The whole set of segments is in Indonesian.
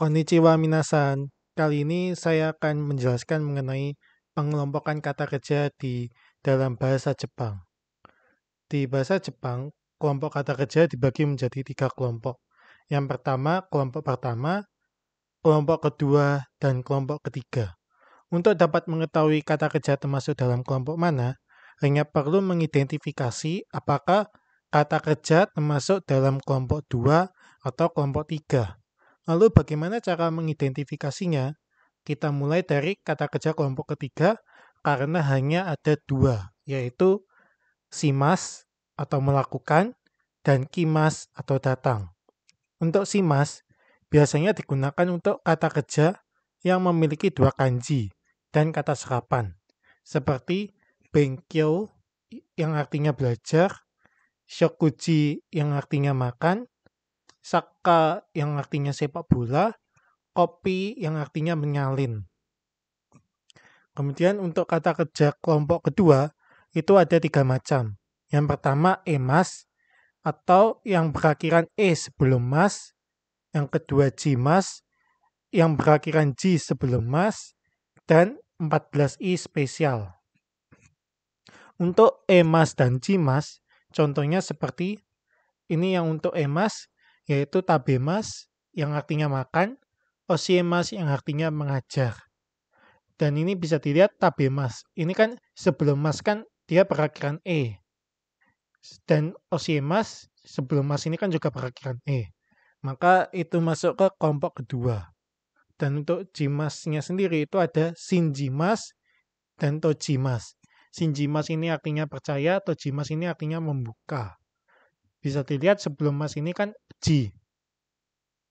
Konnichiwa minasan. Kali ini saya akan menjelaskan mengenai pengelompokan kata kerja di dalam bahasa Jepang. Di bahasa Jepang, kelompok kata kerja dibagi menjadi 3 kelompok. Yang pertama, kelompok pertama, kelompok kedua, dan kelompok ketiga. Untuk dapat mengetahui kata kerja termasuk dalam kelompok mana, hanya perlu mengidentifikasi apakah kata kerja termasuk dalam kelompok 2 atau kelompok 3. Lalu bagaimana cara mengidentifikasinya? Kita mulai dari kata kerja kelompok ketiga karena hanya ada 2, yaitu shimas atau melakukan dan kimas atau datang. Untuk shimas biasanya digunakan untuk kata kerja yang memiliki 2 kanji dan kata serapan, seperti benkyo yang artinya belajar, shokuji yang artinya makan, saka yang artinya sepak bola, kopi yang artinya menyalin. Kemudian untuk kata kerja kelompok kedua, itu ada 3 macam. Yang pertama emas, atau yang berakhiran e sebelum mas. Yang kedua jimas, yang berakhiran ji sebelum mas. Dan 14i spesial. Untuk emas dan jimas, contohnya seperti ini yang untuk emas, yaitu tabemas yang artinya makan, osiemas yang artinya mengajar. Dan ini bisa dilihat tabemas. Ini kan sebelum mas kan dia berakhiran e. Dan osiemas sebelum mas ini kan juga berakhiran e. Maka itu masuk ke kelompok kedua. Dan untuk jimasnya sendiri itu ada shinjimas dan tojimas. Shinjimas ini artinya percaya, tojimas ini artinya membuka. Bisa dilihat sebelum mas ini kan ji.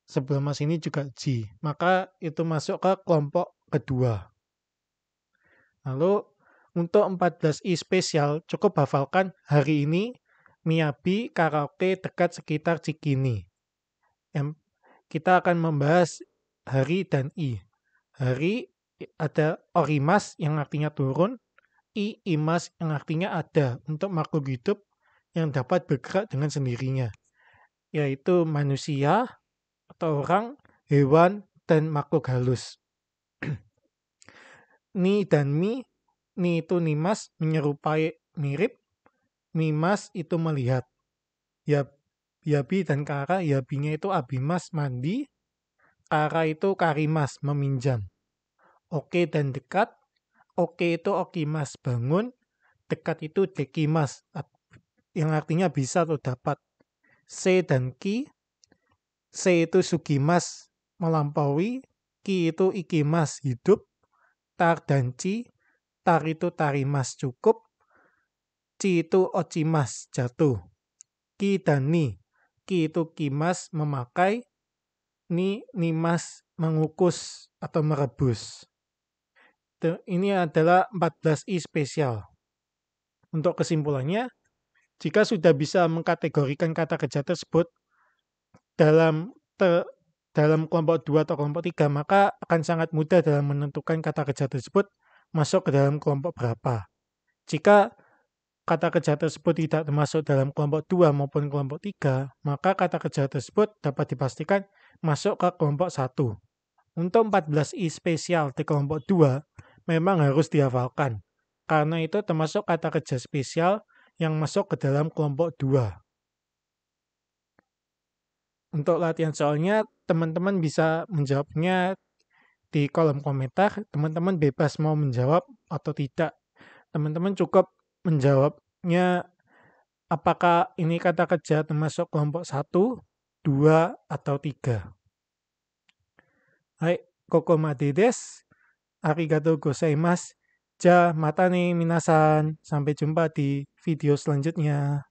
Sebelum mas ini juga ji. Maka itu masuk ke kelompok kedua. Lalu untuk 14i spesial cukup hafalkan hari ini Miyabi karaoke dekat sekitar Cikini. Kita akan membahas hari dan i. Hari ada orimas yang artinya turun, imas yang artinya ada untuk makhluk hidup yang dapat bergerak dengan sendirinya, yaitu manusia atau orang, hewan, dan makhluk halus. Ni dan mi itu nimas menyerupai mirip, mimas itu melihat. Yabi dan kara, yabinya itu abimas mandi, kara itu karimas meminjam. Oke dan dekat, oke itu okimas bangun, dekat itu dekimas yang artinya bisa atau dapat. Se dan ki, se itu sugimas melampaui, ki itu ikimas hidup, tar dan ci, tar itu tarimas cukup, ci itu ocimas jatuh. Ki dan ni, ki itu kimas memakai, ni nimas mengukus atau merebus. Ini adalah 14i spesial. Untuk kesimpulannya, jika sudah bisa mengkategorikan kata kerja tersebut dalam kelompok 2 atau kelompok 3, maka akan sangat mudah dalam menentukan kata kerja tersebut masuk ke dalam kelompok berapa. Jika kata kerja tersebut tidak termasuk dalam kelompok 2 maupun kelompok 3, maka kata kerja tersebut dapat dipastikan masuk ke kelompok 1. Untuk 14i spesial di kelompok 2 memang harus dihafalkan, karena itu termasuk kata kerja spesial yang masuk ke dalam kelompok 2. Untuk latihan soalnya, teman-teman bisa menjawabnya di kolom komentar. Teman-teman bebas mau menjawab atau tidak. Teman-teman cukup menjawabnya apakah ini kata kerja termasuk kelompok 1, 2, atau 3. Hai, kokomade desu. Arigatou gozaimasu. Ja, mata nih minasan. Sampai jumpa di video selanjutnya.